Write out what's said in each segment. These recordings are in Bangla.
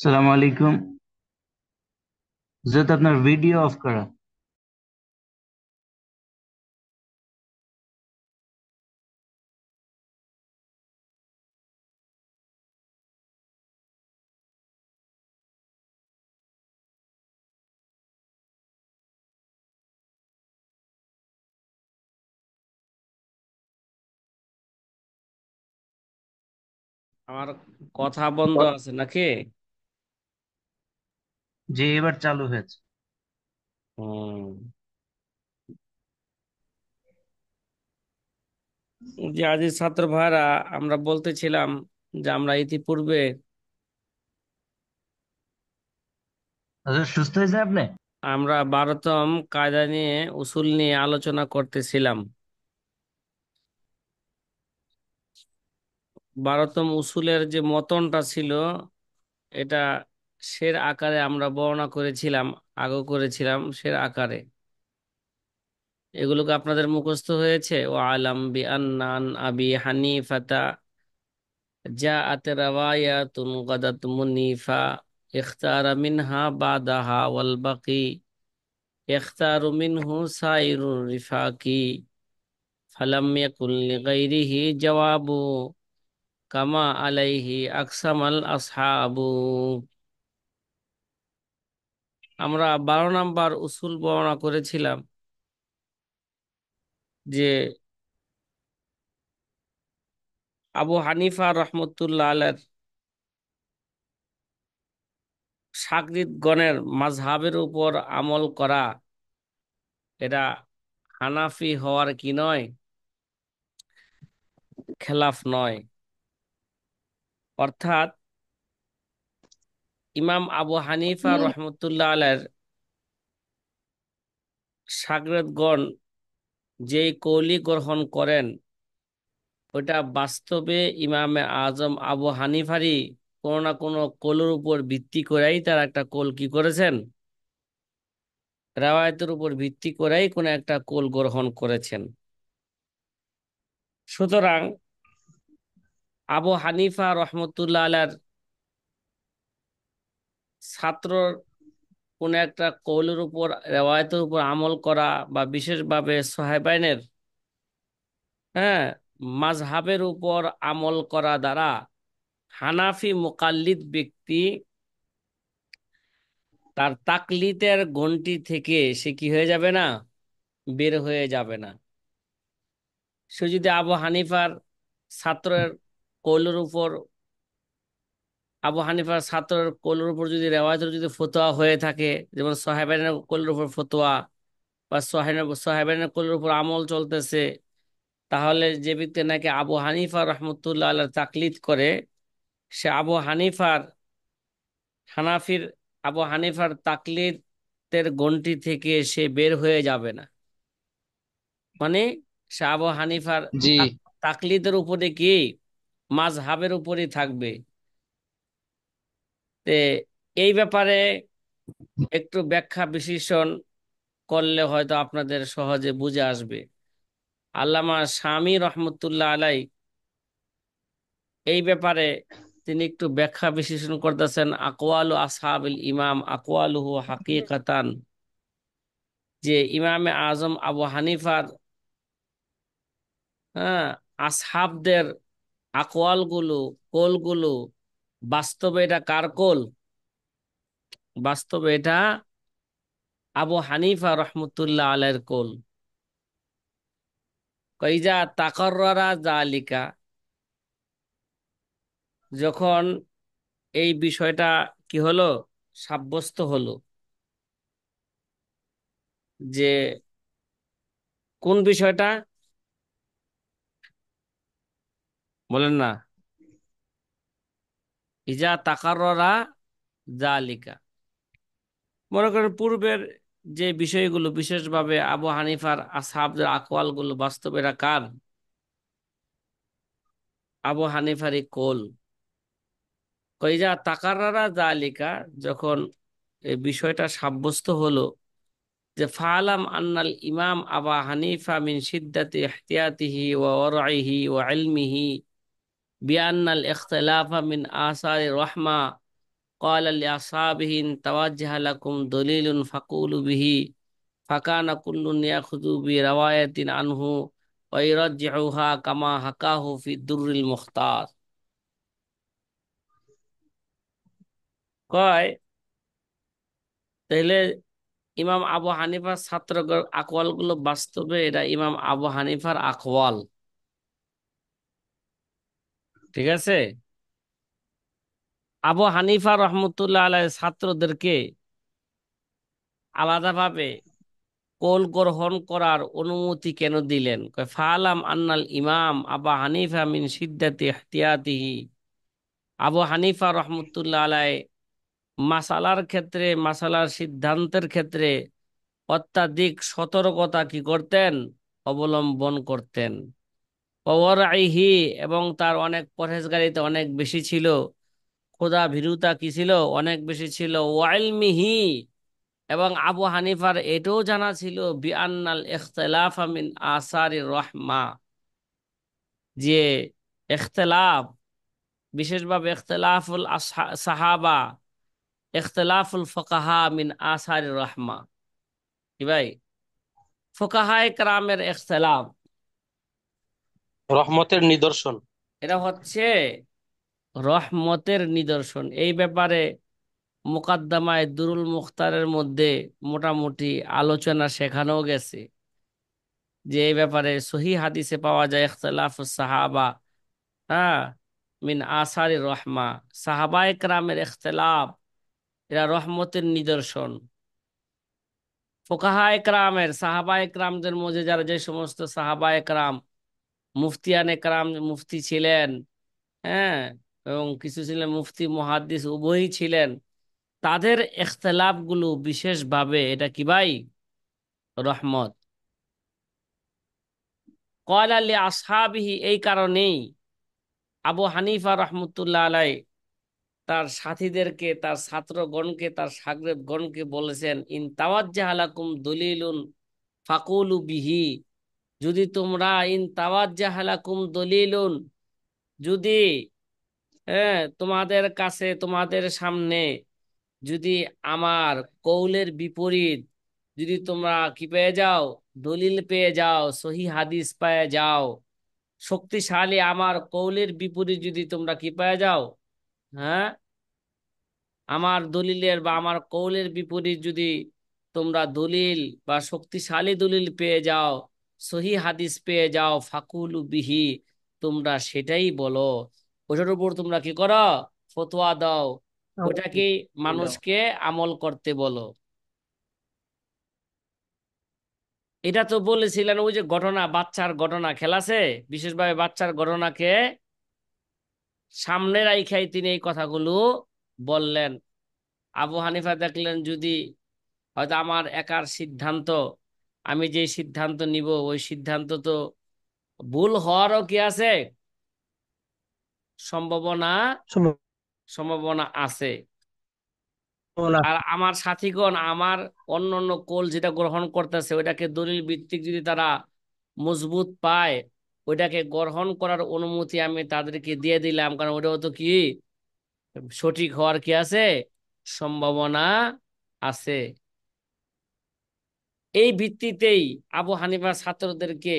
সালাম আলাইকুম। যেহেতু আপনার ভিডিও অফ করা। আমার কথা বন্ধ আছে নাকি? যে এবার চালু হয়েছে। হুম। যে আজিজ ছাত্র ভাইরা, আমরা বলতেছিলাম যে আমরা ইতিপূর্বে আচ্ছা, সুস্থ হয়েছে আপনি? আমরা 12তম কায়দা নিয়ে উসুল নিয়ে আলোচনা করতেছিলাম। 12তম উসুলের যে মতনটা ছিল, এটা শের আকারে আমরা বর্ণনা করেছিলাম, আগেও করেছিলাম শের আকারে। এগুলোকে আপনাদের মুখস্থ হয়েছে? ও আলাম বি আন্নান আবি হানিফাতা জাআত রাওয়ায়াতুন গাদাত মুনিফা ইখতারা মিনহা বাদাহা ওয়াল বাকি ইখতারু মিনহু সাইরুর রিফাকি ফালাম ইয়াকুল লিগাইরিহি জাওয়াবু কামা আলাইহি আকসামাল আসহাবু। আমরা 12 নম্বর উসুল বর্ণনা করেছিলাম যে আবু হানিফা রহমতুল্লাহ আলাইহির শাগরিদগণের মাযহাবের উপর আমল করা, এটা হানাফি হওয়ার কি নয়, খেলাফ নয়। অর্থাৎ ইমাম আবু হানিফা রহমতুল্লাহ আলাইহির শাগরেদগণ যেই কৌলি গ্রহণ করেন, ওটা বাস্তবে ইমামে আজম আবু হানিফারই কোনো না কোনো কৌলের উপর ভিত্তি করেই তার একটা কৌল কি করেছেন, রেওয়ায়তের উপর ভিত্তি করেই কোনো একটা কৌল গ্রহণ করেছেন। সুতরাং আবু হানিফা রহমতুল্লাহ আলাইহির ছাত্র কোন একটা কৌলের উপর, রেওয়ায়তের উপর আমল করা, বা বিশেষভাবে সাহাবাইনের মাযহাবের উপর আমল করা দ্বারা হানাফি মুকাল্লিদ ব্যক্তি তার তাকলিদের গণ্ডি থেকে সে কি হয়ে যাবে না, বের হয়ে যাবে না। সে যদি আবু হানিফার ছাত্রের কৌলের উপর, আবু হানিফার ছাত্রের কৌলের উপর যদি রেওয়ায়তের যদি ফতোয়া হয়ে থাকে, যেমন সাহাবাইনের কৌলের উপর ফতোয়া বা সাহাবাইনের কৌলের উপর আমল চলতেছে, তাহলে যে ব্যক্তি নাকি আবু হানিফা রহমতুল্লাহ আল্লাহ তাকলিদ করে, সে হানাফির আবু হানিফার তাকলিদের গণ্ডি থেকে সে বের হয়ে যাবে না। মানে সে আবু হানিফার জি। তাকলিদের উপরে কি, মাযহাবের উপরে থাকবে। তে এই ব্যাপারে একটু ব্যাখ্যা বিশ্লেষণ করলে হয়তো আপনাদের সহজে বুঝে আসবে। আল্লামা শামী রহমতুল্লাহ আলাই এই ব্যাপারে তিনি একটু ব্যাখ্যা বিশ্লেষণ করতেছেন, আকওয়ালু আসহাবিল ইমাম আকওয়ালুহু হাকিকাতান, যে ইমামে আজম আবু হানিফার হ্যাঁ আসহাবদের আকওয়ালগুলো, কোলগুলো, বাস্তবে এটা কার কোল? বাস্তবে এটা আবু হানিফা রহমতুল্লাহ আলাইহির কোল। কইজা তাকাররারা জালিকা, যখন এই বিষয়টা কি হলো, সাব্যস্ত হলো, যে কোন বিষয়টা বলেন না, ইজা তাকাররা জালিকা, মনে করেন পূর্বের যে বিষয়গুলো, বিশেষভাবে আবু হানিফার আসহাবদের আকওয়ালগুলো বাস্তবে এরা কার? আবু হানিফারই কোল। কইজা তাকাররা জালিকা, যখন এই বিষয়টা সাব্যস্ত হলো, যে ফালাম আন্নাল ইমাম আবা হানিফা মিন শিদ্দাতি ইহতিয়াতিহি ওয়া ওয়ারইহি ওয়া ইলমিহি বিআন্নাল ইখতিলাফা মিন আসারি রাহমা قال لأصحابه إن توجه لكم دليل فقولوا به فكان كل يأخذ برواية عنه ويرجعها كما حكاه في الدر المختار। কয় তাহলে ইমাম আবু হানিফার ছাত্র আকওয়াল গুলো বাস্তবে এটা ইমাম আবু হানিফার আকওয়াল। ঠিক আছে। আবু হানিফা রহমতুল্লাহ আলাই ছাত্রদেরকে আলাদাভাবে কোল গ্রহণ করার অনুমতি কেন দিলেন? কয় ফালাম আন্নাল ইমাম আবু হানিফা মিন শিদ্দাতি ইহতিয়াতিহি। আবু হানিফা রহমতুল্লাহ আলাই মাসালার ক্ষেত্রে, মাসালার সিদ্ধান্তের ক্ষেত্রে অত্যাধিক সতর্কতা কি করতেন? অবলম্বন করতেন। ওয়ারাইহি, এবং তার অনেক পরহেজগারিতা অনেক বেশি ছিল। খোদা ভীরুতা কি ছিল? অনেক বেশি ছিল। ওয়াইলমিহি, এবং আবু হানিফার এটাও জানা ছিল বিআন্নাল ইখতিলাফ মিন আসারি রহমা, যে ইখতিলাফ, বিশেষভাবে ইখতিলাফুল সাহাবা, ইখতিলাফুল ফুকাহা মিন আসারি রহমা। কি ভাই? ফুকাহায়ে কেরামের ইখতিলাফ, রহমতের নিদর্শন। এটা হচ্ছে রহমতের নিদর্শন। এই ব্যাপারে মুকাদ্দমায়ে দুরুল মুখতারের মধ্যে মোটামুটি আলোচনা শেখানো গেছে, যে এই ব্যাপারে সহি হাদিসে পাওয়া যায় ইখতিলাফুস সাহাবা, হ্যাঁ, মিন আসারি রহমা, সাহাবায়ে কেরামের ইখতিলাফ এরা রহমতের নিদর্শন। ফুকাহায়ে কেরামের, সাহাবায়ে কেরামদের মধ্যে যারা, যে সমস্ত সাহাবায়ে কেরাম মুফতিয়ানে কেরাম, মুফতি ছিলেন, হ্যাঁ, এবং কিছু ছিলেন মুফতি মুহাদ্দিস, উভয়ই ছিলেন, তাদের ইখতিলাফ গুলো বিশেষভাবে এটা কি ভাই? রহমত। ক্বালা লি আসহাবিহি, এই কারণেই আবু হানিফা রহমতুল্লাহ আলাই তার সাথীদেরকে, তার ছাত্রগণকে, তার শাগরেদগণকে বলেছেন, ইন তাওয়াজ্জাহা লাকুম দলিলুন ফাকুলু বিহি, যদি তোমরা, ইন তাওয়াজ্জাহা লাকুম দলিলুন, যদি, হ্যাঁ, তোমাদের কাছে, তোমাদের সামনে যদি আমার কৌলের বিপরীত যদি তোমরা কি পেয়ে যাও, দলিল পেয়ে যাও, সহি হাদিস পেয়ে যাও, শক্তিশালী আমার কৌলের বিপরীত যদি তোমরা কি পেয়ে যাও, হ্যাঁ, আমার দলিলের বা আমার কৌলের বিপরীত যদি তোমরা দলিল বা শক্তিশালী দলিল পেয়ে যাও, সহি হাদিস পেয়ে যাও, ফাকুলু বিহি, তোমরা সেটাই বলো, ওটার উপর তোমরা কি করো? ফতোয়া দাও, ওটাকেই মানুষকে আমল করতে বলো। এটা তো বলেছিলেন ওই যে ঘটনা, বাচ্চার ঘটনা খেলাছে, বিশেষভাবে বাচ্চার ঘটনাকে সামনে রাইখাই তিনি এই কথাগুলো বললেন। আবু হানিফা দেখলেন যদি হয়তো আমার একার সিদ্ধান্ত, আমি যে সিদ্ধান্ত নিব ওই সিদ্ধান্ত তো ভুল হওয়ারও কি আছে, সম্ভাবনা, সম্ভাবনা আছে। আর আমার সাথীগণ আমার অন্য অন্য কোল যেটা গ্রহণ করতেছে ওইটাকে দলিল ভিত্তিক যদি তারা মজবুত পায়, ওইটাকে গ্রহণ করার অনুমতি আমি তাদেরকে দিয়ে দিলাম, কারণ ওটাও তো কি সঠিক হওয়ার কি আছে, সম্ভাবনা আছে। এই ভিত্তিতেই আবু হানিফা ছাত্রদেরকে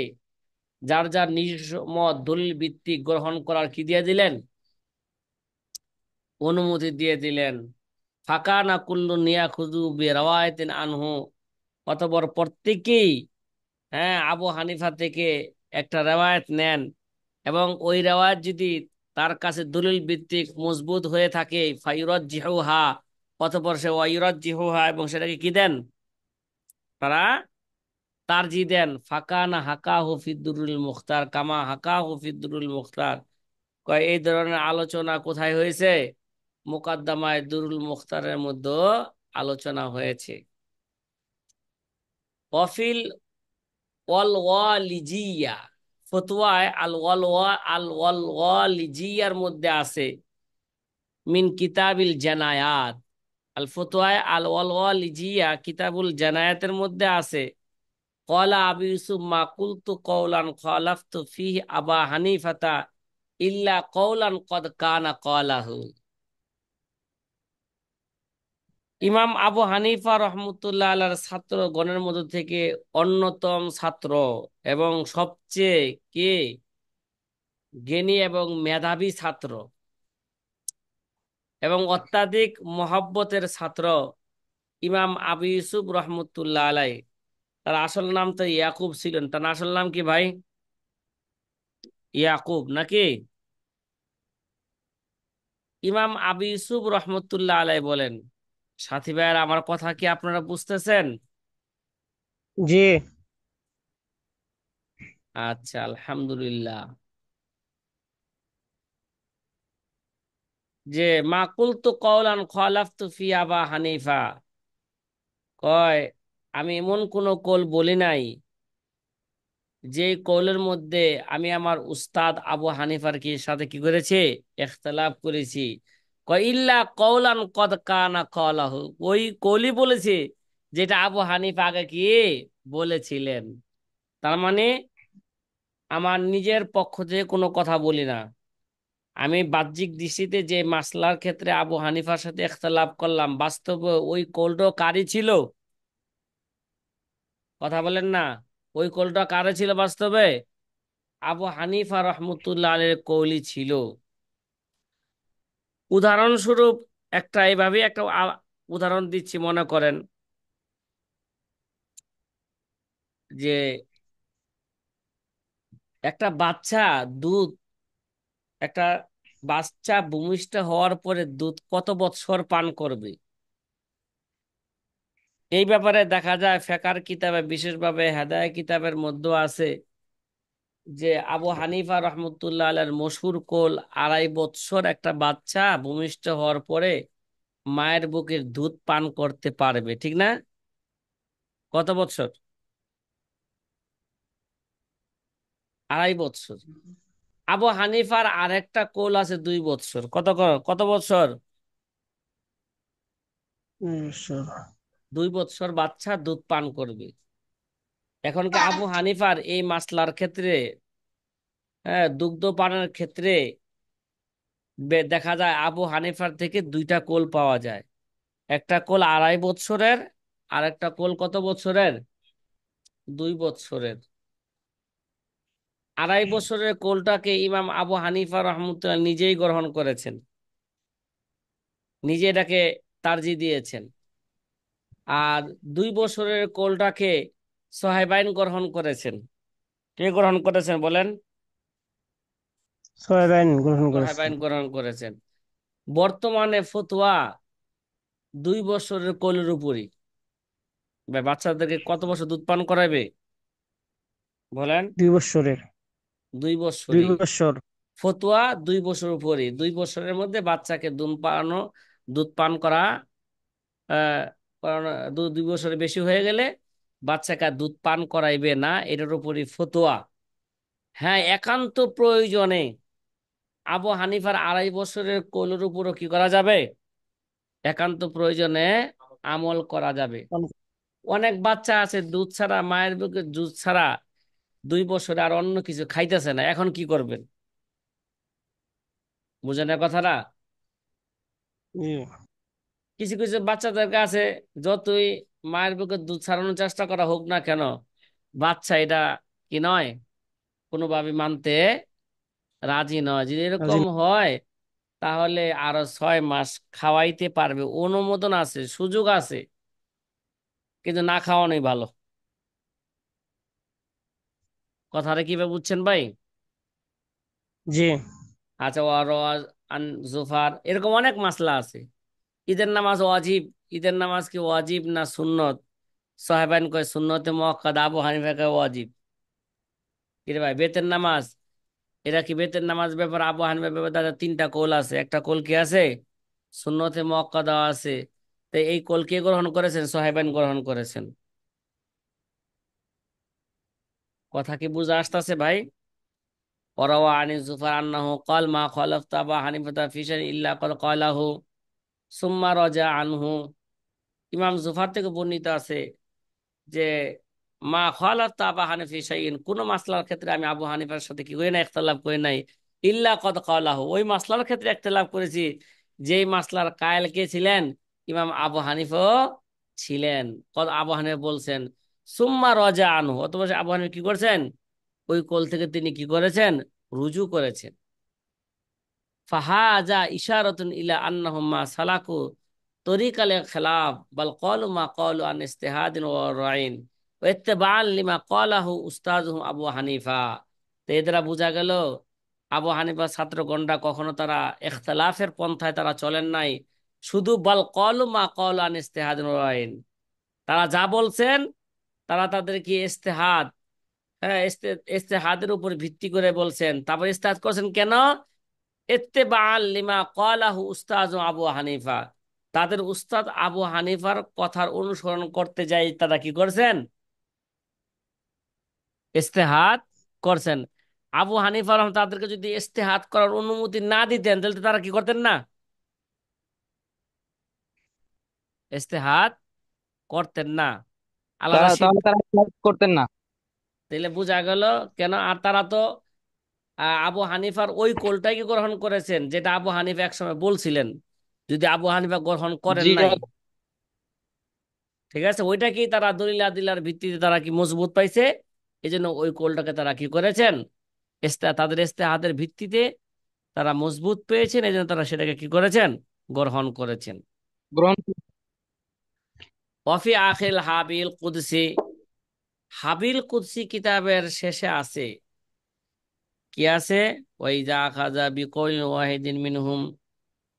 যার যার নিজস্ব মত দলিল ভিত্তিক গ্রহণ করার কি দিয়ে দিলেন, অনুমতি দিয়ে দিলেন। ফাঁকা না কুল্লু নিয়া খুজু বে রাওয়ায়াতিন আনহু, অতঃপর প্রত্যেকেই, হ্যাঁ, আবু হানিফা থেকে একটা রেওয়ায়েত নেন, এবং ওই রেওয়ায়েত যদি তার কাছে দলিল ভিত্তিক মজবুত হয়ে থাকে, ফায়ুরাজ্জিহুহা, অতঃপর সে ওয়ায়ুরাজ্জিহুহা, এবং সেটাকে কি দেন, তারা তারজি দেন। ফাঁকা না হাকা হুফিদুরুল মুখতার কামা হাকা হুফিদুরুল মুখতার, কয় এই ধরনের আলোচনা কোথায় হয়েছে? মুকাদ্দামায়ে দুরুল মুখতারের মধ্যে আলোচনা হয়েছে। ওয়াফিল ওয়ালিজিয়া, ফতোয়ায় আল ওয়ালিজিয়ার মধ্যে আছে, মিন কিতাবিল জানায়াত, আল ফতোয়ায় আল ওয়ালিজিয়া কিতাবুল জানায়াতের মধ্যে আছে, ক্বালা আবু ইউসুফ মা কুলতু কওলান খালাফতু ফিহি আবা হানিফাতা ইল্লা কওলান কদ কানা ক্বালাহু। ইমাম আবু হানিফা রহমতুল্লাহ আল্লাহর ছাত্র গণের মধ্য থেকে অন্যতম ছাত্র এবং সবচেয়ে কে জ্ঞানী এবং মেধাবী ছাত্র এবং অত্যাধিক মহব্বতের ছাত্র ইমাম আবু ইউসুফ রহমতুল্লাহ আলাই। তার আসল নাম তো ইয়াকুব ছিলেন। তার আসল নাম কি ভাই? ইয়াকুব নাকি? ইমাম আবু ইউসুফ রহমতুল্লাহ আলাই বলেন, সাথী ভাইয়ার আমার কথা কি আপনারা বুঝতেছেন? জি। আচ্ছা, আলহামদুলিল্লাহ। যে মা কুলতু কওলান খালাফতু ফি আবা হানিফা, কয় আমি এমন কোন কল বলি নাই যে কৌলের মধ্যে আমি আমার উস্তাদ আবু হানিফার কি সাথে কি করেছি, ইখতিলাফ করেছি। কয় ইল্লা কওলান কদ কানা কলাহু, ওই কৌলি বলেছে যেটা আবু হানিফা আগে কি বলেছিলেন। তার মানে আমার নিজের পক্ষ থেকে কোনো কথা বলি না। আমি বাহ্যিক দৃষ্টিতে যে মাসলার ক্ষেত্রে আবু হানিফার সাথে ইখতিলাফ করলাম, বাস্তবে ওই কৌলটা কারই ছিল? কথা বলেন না। ওই কৌলটা কারে ছিল বাস্তবে? আবু হানিফা রহমতুল্লাহ আলাইহির কৌলি ছিল। উদাহরণস্বরূপ একটা এইভাবে একটা উদাহরণ দিচ্ছি, মনে করেন যে একটা বাচ্চা দুধ একটা বাচ্চা ভূমিষ্ঠ হওয়ার পরে দুধ কত বৎসর পান করবে? এই ব্যাপারে দেখা যায় ফেকার কিতাবে, বিশেষভাবে হেদায়া কিতাবের মধ্যে আছে যে আবু হানিফা রহমতুল্লাহ আলাইহির মশহুর কোল 2.5 বৎসর একটা বাচ্চা ভূমিষ্ঠ হওয়ার পরে মায়ের বুকের দুধ পান করতে পারবে, ঠিক না? কত বৎসর? 2.5 বৎসর। আবু হানিফার আরেকটা কোল আছে 2 বৎসর। কত বৎসর? ঈশ্বর। 2 বৎসর বাচ্চা দুধ পান করবে। এখন কি আবু হানিফার এই মাসলার ক্ষেত্রে, হ্যাঁ, দুগ্ধ পানের ক্ষেত্রে দেখা যায় আবু হানিফার থেকে দুইটা কোল পাওয়া যায়। একটা কোল 2.5 বৎসরের, আর একটা কোল কত বৎসরের? 2 বৎসরের। 2.5 বছরের কোলটাকে ইমাম আবু হানিফা রহমতুল্লাহ নিজেই গ্রহণ করেছেন, নিজে এটাকে তারজি দিয়েছেন। আর 2 বছরের কোলটাকে সোহাইবাইন গ্রহণ করেছেন। কে গ্রহণ করেছেন বলেন? সোয়াইবান গ্রহণ করেছেন। সোহাইবাইন গ্রহণ করেছেন। বর্তমানে ফতোয়া 2 বছরের কোলের উপরই। ভাই, বাচ্চাদেরকে কত বছর দুধ পান করাবে বলেন? 2 বছরের। 2 বছরই। 2 বছর। ফতোয়া 2 বছর উপরই। 2 বছরের মধ্যে বাচ্চাকে দুধ পান করা, কারণ 2 বছরের বেশি হয়ে গেলে বাচ্চাকে আর দুধ পান করাইবে না, এটার উপরই ফতোয়া। হ্যাঁ, একান্ত প্রয়োজনে আবু হানিফার 2.5 বছরের কোলের উপরও কি করা যাবে? একান্ত প্রয়োজনে আমল করা যাবে। অনেক বাচ্চা আছে দুধ ছাড়া, মায়ের বুকে দুধ ছাড়া 2 বছরে আর অন্য কিছু খাইতেছে না, এখন কি করবেন? বুঝেন না কথাটা? জি। কিছু কিছু বাচ্চাদের কাছে যতই মায়ের বুকে দুধ ছাড়ানোর চেষ্টা করা হোক না কেন, বাচ্চা এটা কি নয়, কোনোভাবে মানতে রাজি নয়। যদি রাজি এরকম না। হয় তাহলে আরো 6 মাস খাওয়াইতে পারবে, অনুমোদন আছে, সুযোগ আছে, কিন্তু না খাওয়ানোই ভালো। কথাটা কিভাবে বুঝছেন ভাই? জি। আচ্ছা, ওয়াজ আন জুফার এরকম অনেক মাসলা আছে। ঈদের নামাজ ওয়াজিব, ঈদের নামাজ কি ওয়াজিব না সুন্নত? সাহেবান কয় সুন্নতে মুআক্কাদা, আবু হানিফা কয় ওয়াজিব। কিরে ভাই, বেতের নামাজ, এরা কি বেতের নামাজ ব্যাপার আবু হানিফার ব্যাপারে তাদের 3টা কৌল আছে। একটা কৌল কি আছে? সুন্নতে মুআক্কাদা আছে। তো এই কৌল কে গ্রহণ করেছেন? সাহেবান গ্রহণ করেছেন। কথা কি বুঝে আসতেছে ভাই? ওরাওয়া আনি জুফার আন্নাহু ক্বাল মা খালাফতু আবা হানিফাতা ফি শাইইন ইল্লা ক্বাদ ক্বালাহু সুম্মা রাজা আনহু। ইমাম জুফার থেকে বর্ণিত আছে যে মা খালাফতু আবা হানিফা ফি শাইইন, কোন মাসলার ক্ষেত্রে আমি আবু হানিফার সাথে কি করি না, ইখতিলাফ করি নাই, ইল্লা ক্বাদ ক্বালাহু, ওই মাসলার ক্ষেত্রে ইখতিলাফ করেছি যেই মাসলার কায়েল কে ছিলেন? ইমাম আবু হানিফাও ছিলেন। আবু হানিফা বলছেন সুম্মা রাজা আনহু, অতঃপর আবু হানিফা কি করেছেন, ওই কোল থেকে তিনি কি করেছেন, রুজু করেছেন। ফাহাজা ইশারাতুন ইলা আন্নাহুম্মা সালাকু তরিকাল খিলাফ বাল ক্বালু মা ক্বালু আন ইজতিহাদিন ওয়া রাইন ওয়া ইত্তিবাআন লিমা ক্বালাহু উস্তাযুহুম আবু হানিফা। তো এর দ্বারা বোঝা গেল আবু হানিফার ছাত্রগণরা কখনো তারা ইখতিলাফের পন্থায় তারা চলেন নাই, শুধু বাল ক্বালু মা ক্বালু আন ইজতিহাদিন ওয়া রাইন, তারা যা বলছেন তারা তাদের কি ইজতিহাদ, হ্যাঁ ইজতিহাদের উপর ভিত্তি করে বলছেন। তারপর ইজতিহাদ করছেন কেন, ইত্তেবাআন লিমা ক্বালাহু উস্তাজ আবু হানিফা, তাদের উস্তাদ আবু হানিফার কথার অনুসরণ করতে যাই তারা কি করছেন, ইস্তেহাদ করছেন। আবু হানিফা তাদেরকে যদি ইস্তেহাদ করার অনুমতি না দিতেন তাহলে তো তারা কি করতেন না, ইস্তেহাদ করতেন না, আলাদা তাহলে তারা কাজ করতেন না। তাহলে বোঝা গেল কেন। আর তারা তো আবু হানিফার ওই কোলটাই কি গ্রহণ করেছেন যেটা আবু হানিফা একসময় বলছিলেন। যদি আবু হানিফা গ্রহণ করেন জি নাই, ঠিক আছে, ওইটাকেই তারা দলিল আদিলার ভিত্তিতে তারা কি মজবুত পাইছে, এই জন্য ওই কোলটাকে তারা কি করেছেন, তাদের ইস্তেহাদের ভিত্তিতে তারা মজবুত পেয়েছেন, এই জন্য তারা সেটাকে কি করেছেন, গ্রহণ করেছেন। গ্রহণ। ওয়াফি আখিল হাবিল কুদসি, হাবিল কুদসি কিতাবের শেষে আছে কি আছে, ওই যা আখাযা বিকৌলি ওয়াহিদিন মিনহুম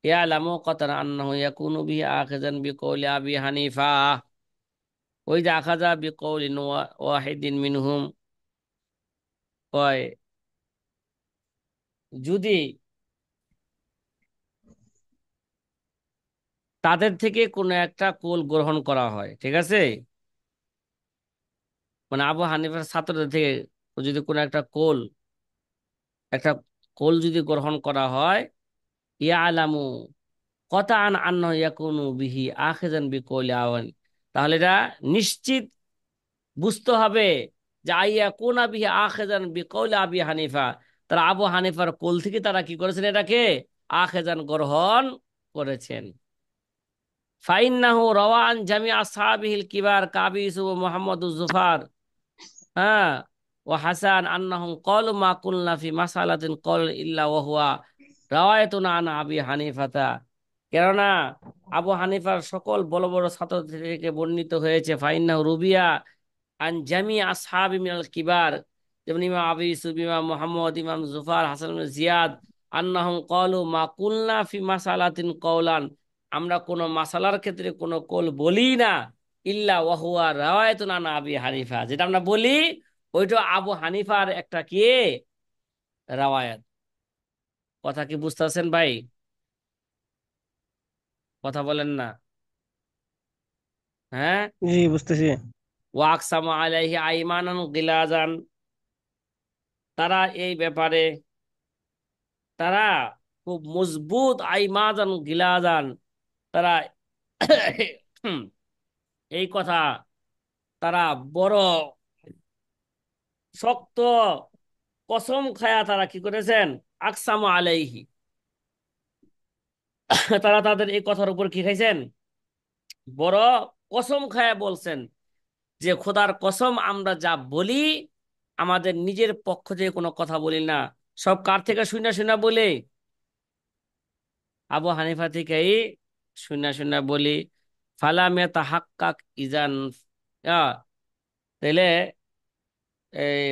ইয়ালামু কাতার আন্নাহু ইয়াকুনু বিহি আখিযান বিকৌলি আবি হানিফা। ওই যে আখাযা বিকৌলি ওয়াহিদিন মিনহুম, কয় যদি তাদের থেকে কোনো একটা কুল গ্রহণ করা হয়, ঠিক আছে, মানে আবু হানিফার ছাত্রদের থেকে যদি কোনো একটা কোল যদি গ্রহণ করা হয়, ইয়া আলামু কতা আন আন্ন ইয়াকুনু বিহি আখিজান বিকৌলি আওয়ান, তাহলে এটা নিশ্চিত বুঝতে হবে যে আইয়া কোনা বিহি আখিজান বিকৌলি আবি হানিফা, তারা আবু হানিফার কোল থেকে তারা কি করেছেন, এটাকে আখিজান গ্রহণ করেছেন। ফাইন্নাহু রাওয়ান জামি আসহাবিহিল কিবার কাবি ইউসুফ ও মুহাম্মদ জুফার, হ্যাঁ, ও হাসান আন্নাহুম ক্বালু মা কুলনা ফি মাসালাতিন ক্বাল ইল্লা ওয়া হুয়া রাওয়ায়াতুন আন আবি হানিফাতা। কেননা আবু হানিফার সকল বড় বড় ছাত্র থেকে বর্ণিত হয়েছে, ফাইন্নাহু রুবিয়া আন জামি আসহাবি মিনাল কিবার, যেমন ইমাম আবু ইউসুফ, ইমাম মুহাম্মদ, ইমাম জুফার, হাসান ইবনে জিয়াদ, আন্নাহুম ক্বালু মা কুলনা ফি মাসালাতিন কওলান, আমরা কোন মাসালার ক্ষেত্রে কোনো কল বলি না, ইল্লা ওয়া হুয়া রাওয়ায়াতুন আন আবি হানিফা, যেটা আমরা বলি ওইটা আবু হানিফার একটা কি রাওয়ায়াত। কথা কি বুঝতেছেন ভাই, কথা বলেন না, হ্যাঁ। জি বুঝতেছি। ওয়াকসামু আলাইহি আইমানান গিলাজান, তারা এই ব্যাপারে তারা খুব মজবুত আইমাজান গিলাজান, তারা এই কথা তারা বড় শক্ত কসম খায়া তারা কি করেছেন, আকসামু আলাইহি, তারা তাদের এই কথার উপর কি খাইছেন, বড় কসম খায়া বলছেন যে খোদার কসম আমরা যা বলি আমাদের নিজের পক্ষ থেকে কোনো কথা বলি না, সব কার থেকে শুনা শুনা বলে, আবু হানিফা থেকেই শুনা শুনা বলি। ফালামে তাহাক্কাক ইজান, আহ, তাইলে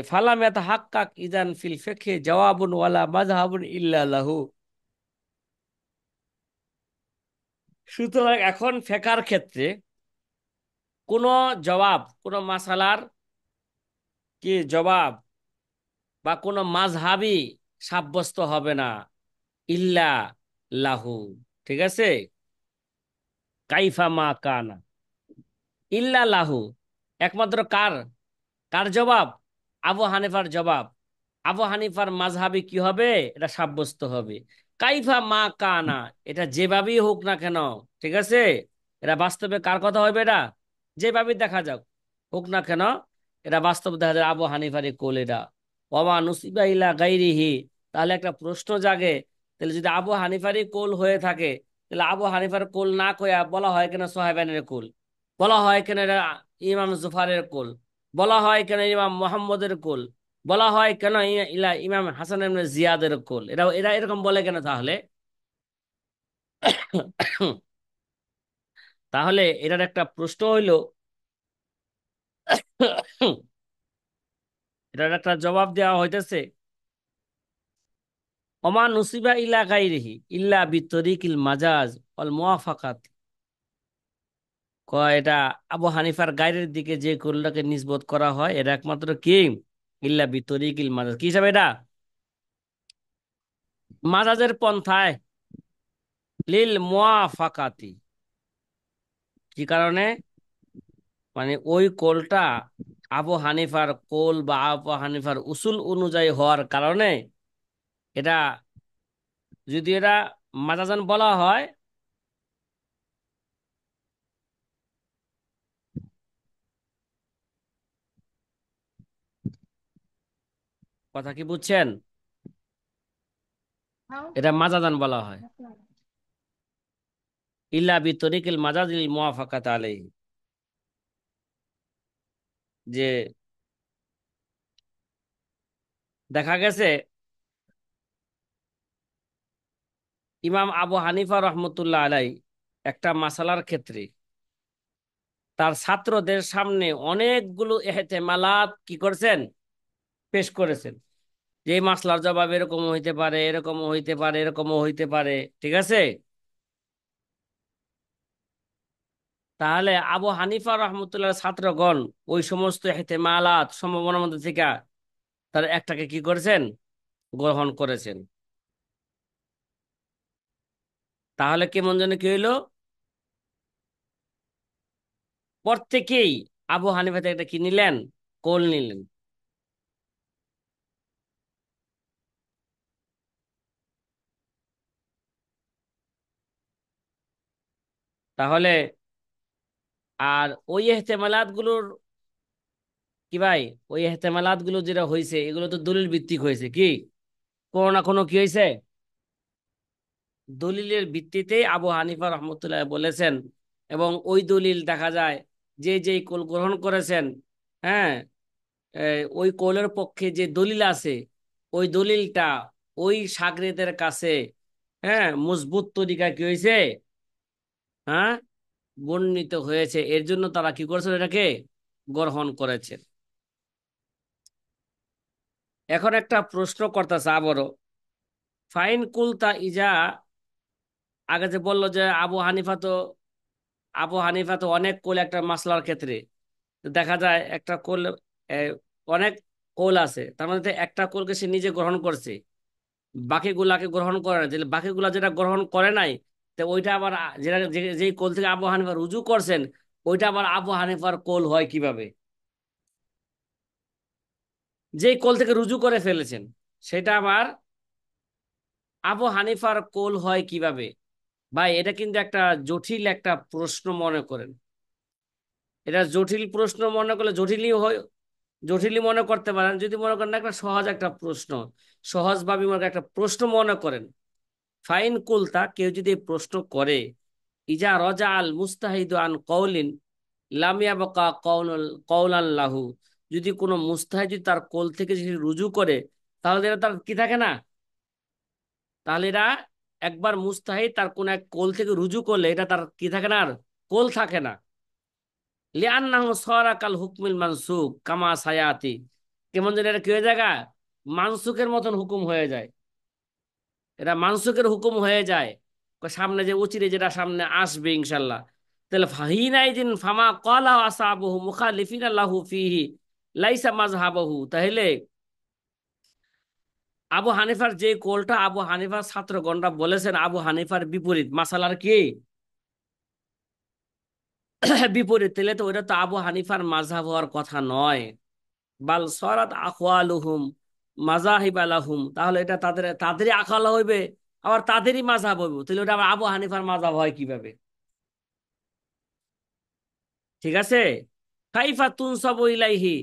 ফালামে তাহাক্কাক ইজান ফিল ফিকহি জওয়াবুন ওয়ালা মাযহাবুন ইল্লা লাহু। সুতরাং এখন ফেকার ক্ষেত্রে কোন জবাব, কোন মাসালার কি জবাব বা কোন মাযহাবি সাব্যস্ত হবে না, ইল্লা লাহু, ঠিক আছে, কাইফা মা কানা, ইল্লা লাহু, একমাত্র কার, কার জবাব, আবু হানিফার জবাব, আবু হানিফার মাযহাবি কি হবে, এটা সাব্যস্ত হবে। কাইফা মা কানা, এটা যেভাবেই হোক না কেন, ঠিক আছে, এটা বাস্তবে কার কথা হবে, এটা যেভাবে দেখা যাক হোক না কেন, এটা বাস্তব দেখা যায় আবু হানিফারই কোল এটা। ওমা নুসিবা ইলা গাইরিহি, তাহলে একটা প্রশ্ন জাগে, তাহলে যদি আবু হানিফারই কোল হয়ে থাকে তাহলে আবু হানিফার কোল না কইয়া বলা হয় কেন সোহাইবানের কোল, বলা হয় কেন এটা ইমাম জুফারের কোল, বলা হয় কেন ইমাম মোহাম্মদের কোল, বলা হয় কেন ইমাম হাসান ইবনে জিয়াদের কোল, এরা এরা এরকম বলে কেন তাহলে? তাহলে এটার একটা প্রশ্ন হইল, এটার একটা জবাব দেওয়া হইতেছে, ওমা নুসিবা ইলা গাইরিহি ইল্লা বিতরিকিল মাজাজ ওয়াল মুওয়াফাকাত। কয় এটা আবু হানিফার গায়ের দিকে যে কোলটাকে নিসবত করা হয় এটা একমাত্র কি ইল্লা বিতরিকিল মাজাজ, কি হিসাবে এটা মাজাজের পন্থায়, লিল মুওয়াফাকাতি। কি কারণে? মানে ওই কোলটা আবু হানিফার কোল বা আবু হানিফার উসুল অনুযায়ী হওয়ার কারণে এটা, যদি এটা মাজাজান বলা হয়, কথা কি বুঝছেন? এটা মাজাজান বলা হয়, ইল্লা বিতরিকিল মাজাজ লিল মুওয়াফাকাত আলাইহি। যে দেখা গেছে ইমাম আবু হানিফা রহমতুল্লাহ আলাই একটা মাসালার ক্ষেত্রে তার ছাত্রদের সামনে অনেকগুলো এহতেমালাত কি করছেন, পেশ করেছেন, যে এই মাসলার জবাব এরকম হইতে পারে, এরকম হইতে পারে, এরকমও হইতে পারে, ঠিক আছে? তাহলে আবু হানিফা রহমতুল্লাহ ছাত্রগণ ওই সমস্ত এহতেমালাত সম্ভাবনার মধ্যে থেকে তার একটাকে কি করেছেন, গ্রহণ করেছেন। তাহলে কেমন যেন কি হইলো, প্রত্যেকেই আবু হানিফা থেকে একটা কি নিলেন, কোল নিলেন। তাহলে আর ওই এহতেমালাত গুলোর কি ভাই, ওই এহতেমালাত গুলো যেটা হয়েছে এগুলো তো দলিল ভিত্তিক হয়েছে, কি কোনো না কোনো কি হয়েছে, দলিলের ভিত্তিতে আবু হানিফা রহমতুল্লাহ বলেছেন। এবং ওই দলিল দেখা যায় যে যেই কোল গ্রহণ করেছেন, হ্যাঁ, ওই কোলের পক্ষে যে দলিল আছে ওই দলিলটা ওই শাগরেদের কাছে, হ্যাঁ, মজবুত তরিকা কি হয়েছে, হ্যাঁ, বর্ণিত হয়েছে, এর জন্য তারা কি করেছেন, এটাকে গ্রহণ করেছেন। এখন একটা প্রশ্ন করতেছে আবারও, ফাইন কুলতা ইজা, আগে যে বললো যে আবু হানিফা তো অনেক কোল একটা মাসলার ক্ষেত্রে, তো দেখা যায় একটা কোল, আহ, অনেক কোল আছে, তার মধ্যে একটা কোলকে সে নিজে গ্রহণ করছে, বাকিগুলাকে গ্রহণ করে না, তাহলে বাকিগুলা যেটা গ্রহণ করে নাই, তো ওইটা আবার যেটা যেই কোল থেকে আবু হানিফা রুজু করছেন ওইটা আবার আবু হানিফার কোল হয় কিভাবে? যেই কোল থেকে রুজু করে ফেলেছেন সেটা আবার আবু হানিফার কোল হয় কিভাবে? ভাই এটা কিন্তু একটা জটিল একটা প্রশ্ন মনে করেন, এটা জটিল প্রশ্ন মনে করলে জটিলই হয়, জটিলই মনে করতে পারেন, যদি মনে করেন একটা সহজ একটা প্রশ্ন, সহজভাবে মনে করেন একটা প্রশ্ন মনে করেন। ফাইন কুলতা, কেউ যদি এই প্রশ্ন করে, ইজা রজা আল মুস্তাহিদু আন কৌলিন লাম ইয়াবকা কৌলান লাহু, যদি কোনো মুস্তাহিদ যদি তার কোল থেকে যদি রুজু করে তাহলে এটা তার কি থাকে না, তাহলে এরা একবার মুস্তাহিদ তার কোন এক কোল থেকে রুজু করলে এটা তার কি থাকে না, আর কোল থাকে না। লিআন্নাহু সারা কাল হুকমিল মানসুক কামা সায়াতি, কেমন যেন এটা কি হয়ে যায়, মানসুকের মতন হুকুম হয়ে যায়, এটা মানসুকের হুকুম হয়ে যায়, সামনে যে উচিরে যেটা সামনে আসবে ইনশাল্লাহ। তাহলে ফাহিনাইদিন ফামা ক্বালা আসহাবুহু মুখালিফিনা লাহু ফিহি লাইসা মাযহাবুহু, তাহলে আবু হানিফার যে কোলটা আবু হানিফার ছাত্রগণরা বলেছেন আবু হানিফার বিপরীত মাসালার কি বিপরীত, তাহলে তো ওইটা তো আবু হানিফার মাযহাব হওয়ার কথা নয়। বাল সরাত আকওয়ালুহুম মাযাহিব আলাহুম, তাহলে এটা তাদেরই আকাল হইবে, আবার তাদেরই মাযহাব হইব, তাহলে ওটা আবার আবু হানিফার মাযহাব হয় কিভাবে? ঠিক আছে, কাইফা তুনসাবু ইলাইহি,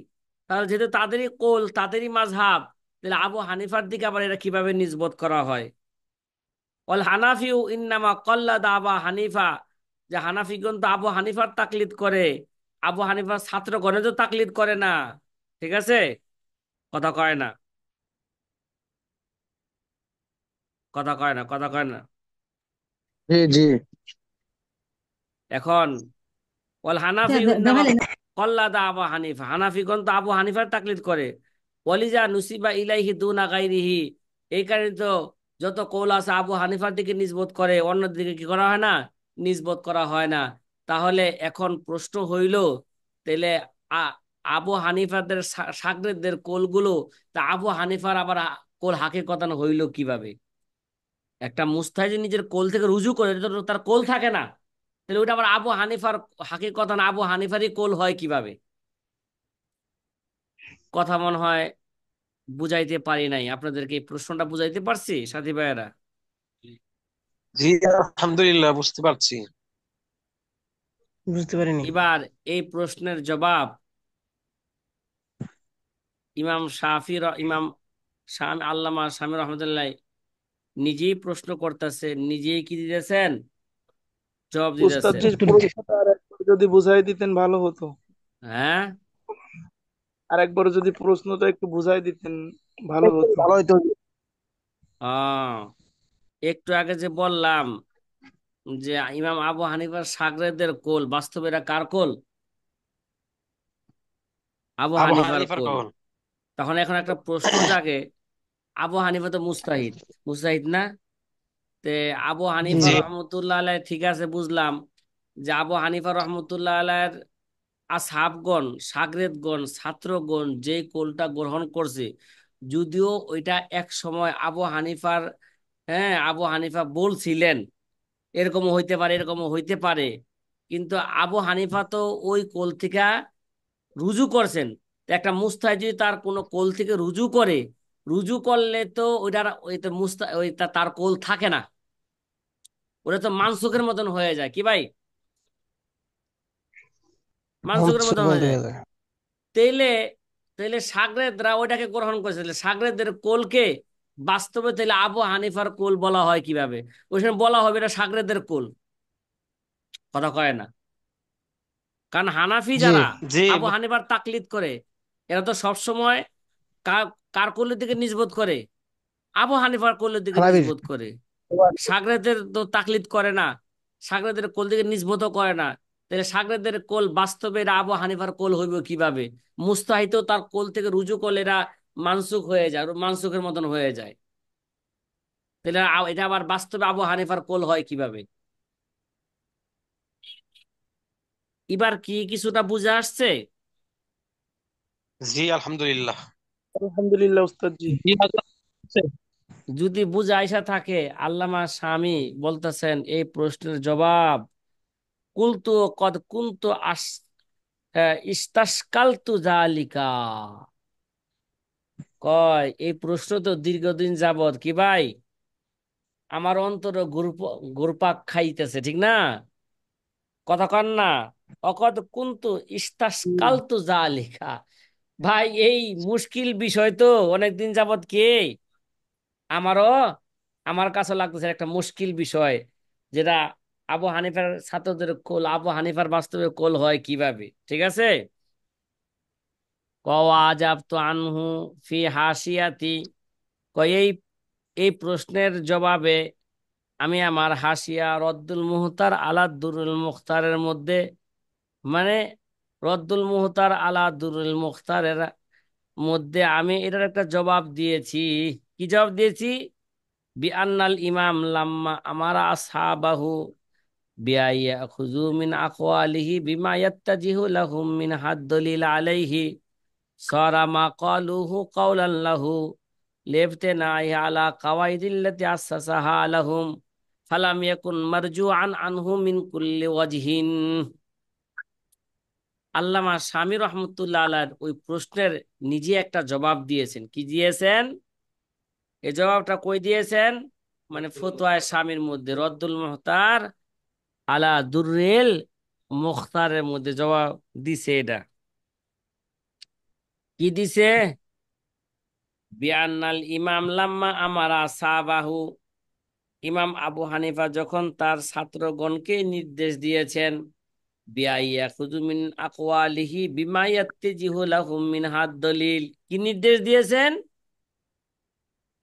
তাহলে যেহেতু তাদেরই কোল তাদেরই মাযহাব, তাহলে আবু হানিফার দিকে আবার এটা কিভাবে নিসবত করা হয়? ওয়াল হানাফিউ ইন্নামা কল্লাদা আবা হানিফা, যে হানাফিগণ তো আবু হানিফার তাকলিদ করে, আবু হানিফার ছাত্রগণে তো তাকলিদ করে না। ঠিক আছে, কথা কয় না, কথা কয় না, কথা কয় না। জি জি। এখন ওয়াল হানাফি ইন্নামা কল্লাদা আবু হানিফা, হানাফিগণ তো আবু হানিফার তাকলিদ করে। ওয়ালিজা নুসিবা ইলাইহি দুনা গাইরিহি, এই কারণে তো যত কৌল আছে আবু হানিফার দিকে নিসবত করে, অন্য দিকে কি করা হয় না, নিসবত করা হয় না। তাহলে এখন প্রশ্ন হইল, তাহলে আ- আবু হানিফাদের শাগরেদদের কোলগুলো, তা আবু হানিফার আবার কোল হাকিকতান হইল কিভাবে? একটা মুস্তাহিদ নিজের কোল থেকে রুজু করে, এটা তো তার কোল থাকে না, তাহলে ওইটা আবার আবু হানিফার হাকিকতান আবু হানিফারই কোল হয় কিভাবে? কথা মনে হয় বুঝাইতে পারি নাই আপনাদেরকে, এই প্রশ্নটা বুঝাইতে পারছি সাথী ভাইয়েরা? জি আলহামদুলিল্লাহ বুঝতে পারছি। বুঝতে পারিনি। এবার এই প্রশ্নের জবাব ইমাম শামী আল্লামা শামী রহমতুল্লাহ নিজেই প্রশ্ন করতেছে, নিজেই কি দিতেছেন, জবাব উস্তাদ দিতেছেন। জি, প্রশ্নটা আর একবার যদি বুঝাই দিতেন ভালো হতো। হ্যাঁ, আর একবার যদি প্রশ্নটা একটু বুঝাই দিতেন ভালো হতো। ভালো হইতো। আহ একটু আগে যে বললাম যে ইমাম আবু হানিফার শাগরেদের কোল, বাস্তবে এরা কার কোল? আবু আবু হানিফার হানিফার কোল। কল। তখন এখন একটা প্রশ্ন জাগে, আবু হানিফা তো মুস্তাহিদ, মুস্তাহিদ না? তে আবু জি হানিফা জি। রহমতুল্লাহ আলাই, ঠিক আছে বুঝলাম যে আবু হানিফা রহমতুল্লাহ আলাইয়ের আসহাবগণ, শাগরেদগণ, ছাত্রগণ যে কোলটা গ্রহণ করছে, যদিও ওইটা এক সময় আবু হানিফার, হ্যাঁ আবু হানিফা বলছিলেন এরকম হইতে পারে, এরকম হইতে পারে, কিন্তু আবু হানিফা তো ওই কোল থেকে রুজু করছেন। তো একটা মুস্তাহিদ যদি তার কোনো কোল থেকে রুজু করে, রুজু করলে তো ওইটার ওই তো তার কোল থাকে না, ওটা তো মানসুখের মতন হয়ে যায় কি ভাই, মানসুখের মানসিক মতন হয়ে বন্ধ যায়। হয়ে যায়। তাইলে তাইলে সাগরেদরা ওইটাকে গ্রহণ করেছে, তাহলে সাগরেদের কোলকে বাস্তবে তাহলে আবু হানিফার কোল বলা হয় কিভাবে? ওই সময় বলা হবে এটা সাগরেদের কোল, কথা কয় না। কারণ হানাফি জি। যারা জি আবু হানিফার তাকলিদ করে, এরা তো সবসময় কার কার কোলের দিকে নিসবত করে, আবু হানিফার কোলের দিকে হানাবির। নিসবত করে। সাগরেদের তো তাকলিদ করে না, সাগরেদের কোল দিকে নিসবতও করে না। তাহলে সাগরেদের কোল বাস্তবে এরা আবু হানিফার কোল হইব কিভাবে? মুস্তাহিদ তার কোল থেকে রুজু করলে এরা মানসুখ হয়ে যায়, মানসুখের মতন হয়ে যায়। তাহলে এটা আবার বাস্তবে আবু হানিফার কোল হয় কিভাবে? এবার কি কিছুটা বুঝে আসছে? জি আলহামদুলিল্লাহ। আলহামদুলিল্লাহ উস্তাদ জি। জি আল্লাহ। যদি বুঝে আইসা থাকে, আল্লামা শামী বলতেছেন এই প্রশ্নের জবাব, কুলতু কদ কুনতু ইস্তাসকালতু জালিকা, কয় এই প্রশ্ন তো দীর্ঘদিন যাবত কি ভাই আমার অন্তরে ঘুরপাক খাইতেছে, ঠিক না? কথা কন না, অকদ কুনতু ইস্তাসকালতু জালিকা। ভাই এই মুশকিল বিষয় তো অনেকদিন যাবত কে আমারও, আমার কাছে লাগতেছে একটা মুশকিল বিষয়, যেটা আবু হানিফার ছাত্রদের কোল, আবু হানিফার বাস্তবে কোল হয় কিভাবে? ঠিক আছে, কওয়াজাব তো আনহু ফি হাসিয়াতি, কয় এই প্রশ্নের জবাবে আমি আমার হাসিয়া রদ্দুল মুহতার আলা দুরুল মুখতারের মধ্যে, মানে রদ্দুল মুহতার আলা দুরুল মুখতারের মধ্যে আমি এটার একটা জবাব দিয়েছি। কি জবাব দিয়েছি? বিআন্নাল ইমাম লাম্মা আমারা আসহাবাহু বিআইয়াখুযু মিন আকওয়ালিহি বিমা ইয়াত্তাজিহু লাহুম মিন হাদ দলিল আলাইহি সারা মা ক্বালুহু কাওলান লাহু লিবতিনাই আলা কাওয়াইদিল্লাতি আসসাসাহা লাহুম ফালাম ইয়াকুন মারজুআন আনহু মিন কুল্লি ওয়াজহিন। আল্লামা শামী রহমতুল্লাহ আলাইহির ওই প্রশ্নের নিজে একটা জবাব দিয়েছেন। কি দিয়েছেন? এই জবাবটা কই দিয়েছেন? মানে ফতোয়ায়ে শামীর মধ্যে রদ্দুল মুহতার আলা দুররিল মুখতারের মধ্যে জবাব দিছে। এটা কি দিছে? বিআন্নাল ইমাম লাম্মা আমারা সাহাবাহু, ইমাম আবু হানিফা যখন তার ছাত্রগণকে নির্দেশ দিয়েছেন বিয়াইয়াখুযু মিন আকওয়ালিহি বিমা ইয়াত্তাজিহু লাহুম মিন হাদ দলিল, কি নির্দেশ দিয়েছেন?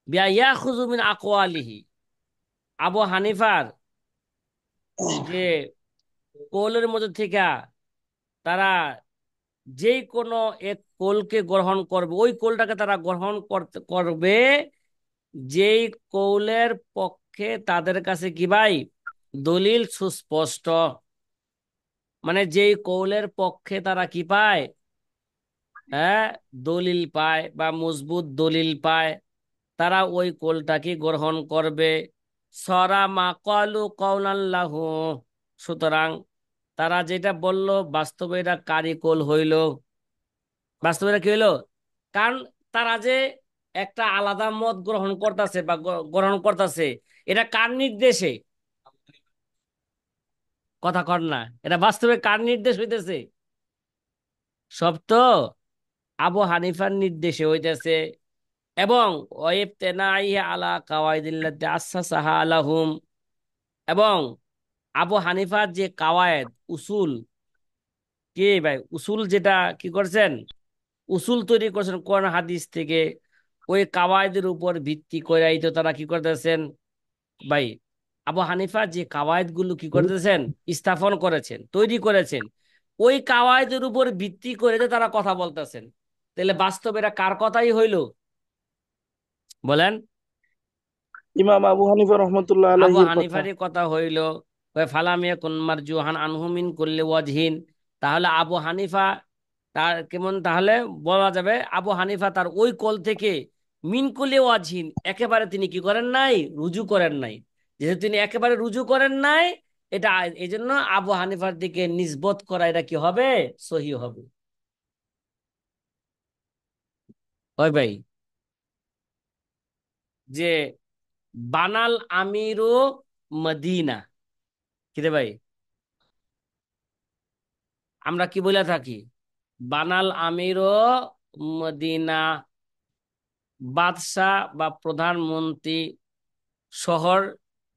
বিয়াইয়াখুযু মিন আকওয়ালিহি, আবু হানিফার যে কৌলের মধ্যে থেকে তারা যেই কোনো এক কৌলকে গ্রহণ করবে, ওই কৌলটাকে তারা গ্রহণ করতে করবে যেই কৌলের পক্ষে তাদের কাছে কি ভাই দলিল সুস্পষ্ট। মানে যেই কৌলের পক্ষে তারা কি পায়, হ্যাঁ, দলিল পায় বা মজবুত দলিল পায়, তারা ওই কৌলটাকে গ্রহণ করবে। সরা মা কালু কওলান লাহু, সুতরাং তারা যেটা বলল বাস্তবে এটা কারি কৌল হইল, বাস্তবে এটা কি হইলো? কারণ তারা যে একটা আলাদা মত গ্রহণ করতেছে বা গ্রহণ করতেছে, এটা কার নির্দেশে? কথা কর না, এটা বাস্তবে কার নির্দেশ হইতেছে? সব তো আবু হানিফার নির্দেশে হইতেছে। এবং ওয়াইবতানাইহি আলা কাওয়াইদিল্লাতি আসসাসাহা আলাহুম, এবং আবু হানিফার যে কাওয়ায়েদ উসুল, কি ভাই উসুল যেটা কি করছেন, উসুল তৈরি করছেন কোরআন হাদিস থেকে, ওই কাওয়ায়েদের উপর ভিত্তি করেই তো তারা কি করতেছেন ভাই। আবু হানিফা যে কাওয়ায়েদ গুলো কি করতেছেন, স্থাপন করেছেন, তৈরি করেছেন, ওই কাওয়ায়েদের উপর ভিত্তি করে তো তারা কথা বলতেছেন। তাহলে বাস্তবে এরা কার কথাই হইলো বলেন? ইমাম আবু হানিফা রহমতুল্লাহ আবু আলাইহির কথা। হানিফারই কথা হইল। ফালাম ইয়াকুন মারজুহান আনহু মিন কুল্লি ওয়াজহিন, তাহলে আবু হানিফা তার কেমন, তাহলে বলা যাবে আবু হানিফা তার ওই কল থেকে মিন কুল্লি ওয়াজহিন একেবারে তিনি কি করেন নাই, রুজু করেন নাই। যেহেতু তিনি একেবারে রুজু করেন নাই, এটা এই জন্য আবু হানিফার দিকে নিসবত করা এটা কি হবে, সহি হবে। ওই ভাই যে বানাল আমিরু মদিনা, কি রে ভাই, আমরা কি বলে থাকি? বানাল আমিরও মদিনা, বাদশাহ বা প্রধানমন্ত্রী শহর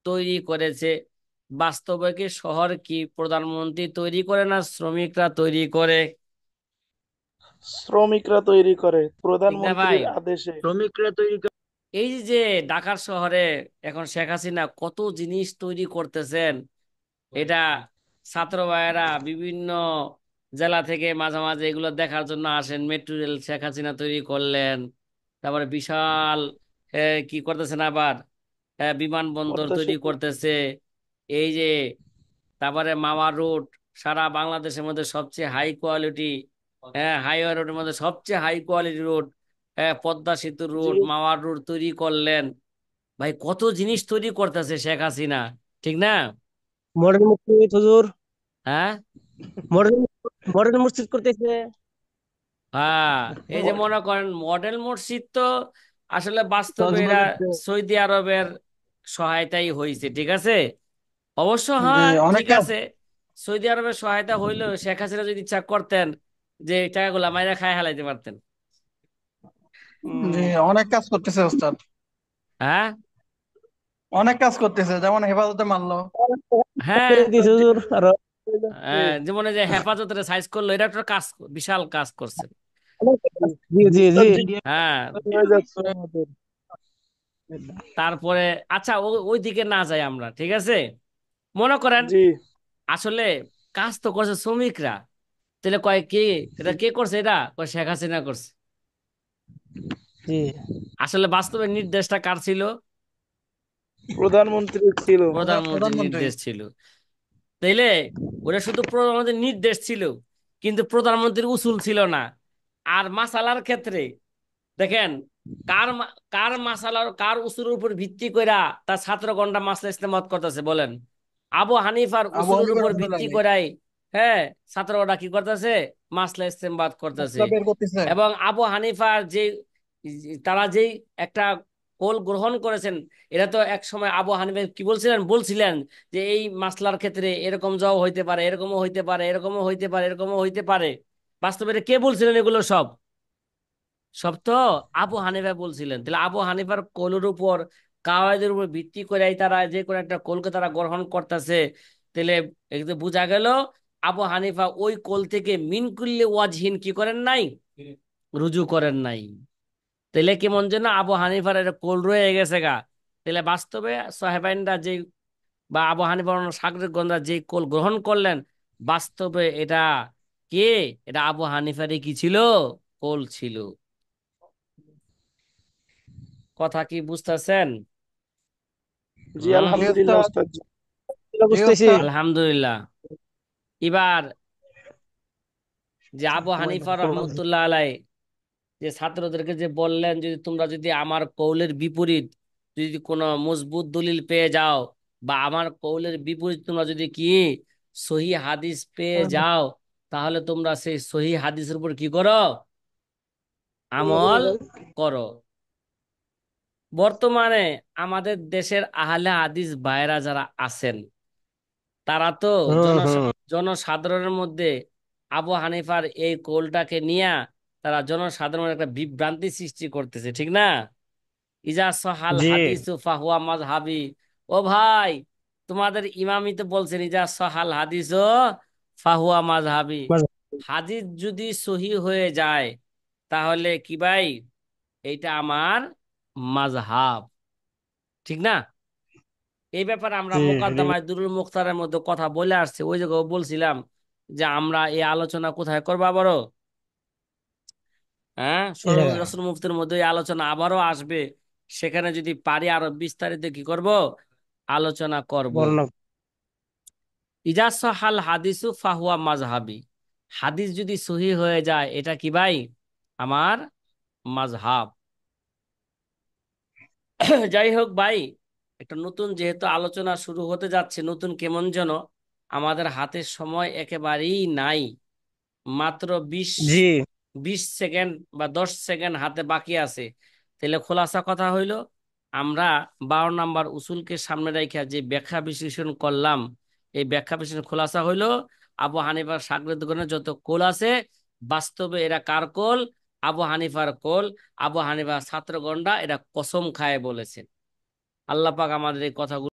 তৈরি করেছে। বাস্তবে কি শহর কি প্রধানমন্ত্রী তৈরি করে না শ্রমিকরা তৈরি করে? শ্রমিকরা তৈরি করে ঠিক না ভাই? প্রধানমন্ত্রীর আদেশে। শ্রমিকরা তৈরি করে। এই যে ঢাকার শহরে এখন শেখ হাসিনা কত জিনিস তৈরি করতেছেন, এটা ছাত্র ভাইয়েরা বিভিন্ন জেলা থেকে মাঝে মাঝে এগুলো দেখার জন্য আসেন। মেট্রো রেল শেখ হাসিনা তৈরি করলেন, তারপরে বিশাল কি করতেছেন আবার, বিমানবন্দর পদ্মা তৈরি সেতু। করতেছে। এই যে তারপরে মাওয়া রোড, সারা বাংলাদেশের মধ্যে সবচেয়ে হাই কোয়ালিটি, হাইওয়ে রোডের মধ্যে সবচেয়ে হাই কোয়ালিটি রোড, পদ্মা সেতু জি। রোড, মাওয়া রোড তৈরি করলেন। ভাই কত জিনিস তৈরি করতেছে শেখ হাসিনা, ঠিক না? মডেল মসজিদ হুজুর, হ্যাঁ, মডেল মডেল মসজিদ করতেছে। হ্যাঁ, এই যে মনে করেন মডেল মসজিদ তো আসলে বাস্তবে এরা কক্সবাজার যে- সৌদি আরবের সহায়তাই হয়েছে, ঠিক আছে। অবশ্য জি হ্যাঁ অনেক ঠিক কাজ। আছে, সৌদি আরবের সহায়তা হইলেও শেখ হাসিনা যদি ইচ্ছা করতেন যে এই টাকাগুলা মাইরা খায় হালাইতে পারতেন। জি উম, অনেক কাজ করতেছে ওস্তাদ, হ্যাঁ, অনেক কাজ করতেছে, যেমন হেফাজতে মারলো। হ্যাঁ, করে দিয়েছে হুজুর আর যেমন এই যে হেফাজতের সাইজ করলো, এটা একটা কাজ, বিশাল কাজ করছে। জি জি জি। ওস্তাদ, হ্যাঁ, হয়ে যাচ্ছে আমাদের। তারপরে আচ্ছা ওই দিকে না যাই আমরা, ঠিক আছে। মনে করেন জি। আসলে কাজ তো করছে শ্রমিকরা, তাহলে কয় কে, এটা কে করছে, এটা কয় শেখ হাসিনা করছে। জি আসলে বাস্তবে নির্দেশটা কার ছিল? প্রধানমন্ত্রী ছিল। প্রধানমন্ত্রীর প্রধানমন্ত্রী। নির্দেশ ছিল। তাইলে ওটা শুধু প্রধানমন্ত্রীর নির্দেশ ছিল, কিন্তু প্রধানমন্ত্রীর উসুল ছিল না। আর মাসালার ক্ষেত্রে দেখেন, কার মাসালার কার উসুলের উপর ভিত্তি কইরা তার ছাত্রগণরা মাসলা ইস্তেমাত করতেছে বলেন? আবু হানিফার আবু উসুলের হানিফা উপর রহমতুল্লাহ ভিত্তি আলাইহি করাই, হ্যাঁ, ছাত্ররা কি করতেছে, মাসলা ইস্তেমাত করতেছে। মাসলা বের করতেছে। এবং আবু হানিফার যে তারা যেই একটা কোল গ্রহণ করেছেন, এটা তো এক সময় আবু হানিফা কি বলছিলেন, বলছিলেন যে এই মাসলার ক্ষেত্রে এরকম যাও হইতে পারে, এরকমও হইতে পারে, এরকমও হইতে পারে, এরকমও হইতে পারে। বাস্তবে এটা কে বলছিলেন এগুলো সব? সব তো আবু হানিফা বলছিলেন। তাহলে আবু হানিফার কৌলের উপর কাওয়াইদের উপর ভিত্তি করে তারা যে কোনো একটা কোলকে তারা গ্রহণ করতেছে, তাহলে এতে বোঝা গেল আবু হানিফা ওই কোল থেকে মিন কুল্লি ওয়াজহিন কি করেন নাই, রুজু করেন নাই। তাহলে কেমন যেন আবু হানিফার একটা কোল রয়ে গেছে গা। তাহলে বাস্তবে সাহেবাইনরা যে বা আবু হানিফার সাগরেদগণরা যে কোল গ্রহণ করলেন, বাস্তবে এটা কে, এটা আবু হানিফারই কি ছিল, কোল ছিল। কথা কি বুঝতেছেন? জি হুম। জি আলহামদুলিল্লাহ ওস্তাদ। ওস্তাদ জি। জি বুঝতেছি। ওস্তাদ। আলহামদুলিল্লাহ। এবার যে আবু হানিফা রহমতুল্লাহ আলাই যে ছাত্রদেরকে যে বললেন, যদি তোমরা যদি আমার কৌলের বিপরীত যদি কোনো মজবুত দলিল পেয়ে যাও, বা আমার কৌলের বিপরীত তোমরা যদি কি সহি হাদিস পেয়ে যাও, তাহলে তোমরা সেই সহি হাদিসের উপর কি করো, আমল করো। বর্তমানে আমাদের দেশের আহলে হাদিস ভাইরা যারা আছেন, তারা তো হুম হুম জনসাধারণের মধ্যে আবু হানিফার এই কৌলটাকে নিয়ে তারা জনসাধারণের একটা বিভ্রান্তি সৃষ্টি করতেছে, ঠিক না? ইজা সহাল জি হাদিসু ফাহুয়া মাজহাবি। ও ভাই, তোমাদের ইমামই তো বলছেন ইজা সহাল হাদিসু ফাহুয়া মাজহাবি। হাদিস যদি সহি হয়ে যায় তাহলে কি ভাই, এইটা আমার মাজহাব, ঠিক না? এই ব্যাপারে আমরা জি জি মোকদ্দমায় দুরুল মুখতারের মধ্যে কথা বলে আসছে, ওই জায়গায় বলছিলাম যে আমরা এই আলোচনা কোথায় করবো আবারও, হ্যাঁ, এই ষোলো জায়গা রসুল মুফতির মধ্যে এই আলোচনা আবারও আসবে। সেখানে যদি পারি আরো বিস্তারিত কি করব, আলোচনা করব। বর্ণনা। ইজা সহাল হাদিসু ফাহুয়া মাজহাবি। হাদিস যদি সহি হয়ে যায় এটা কি ভাই, আমার মাজহাব। যাই হোক ভাই, একটা নতুন যেহেতু আলোচনা শুরু হতে যাচ্ছে, নতুন কেমন যেন আমাদের হাতে সময় একেবারেই নাই। মাত্র বিশ জি 20 সেকেন্ড বা 10 সেকেন্ড হাতে বাকি আছে। তাহলে খোলাসা কথা হইল, আমরা 12 নম্বর উসুলকে সামনে রেখে যে ব্যাখ্যা বিশ্লেষণ করলাম, এই ব্যাখ্যা বিশ্লেষণ খোলাসা হইল আবু হানিফার সাগরেদগণের যত কোল আছে, বাস্তবে এরা কার কোল, আবু হানিফার কোল। আবু হানিফার ছাত্রগণরা এরা কসম খায় বলেছেন। আল্লাহ পাক আমাদের এই কথাগুলো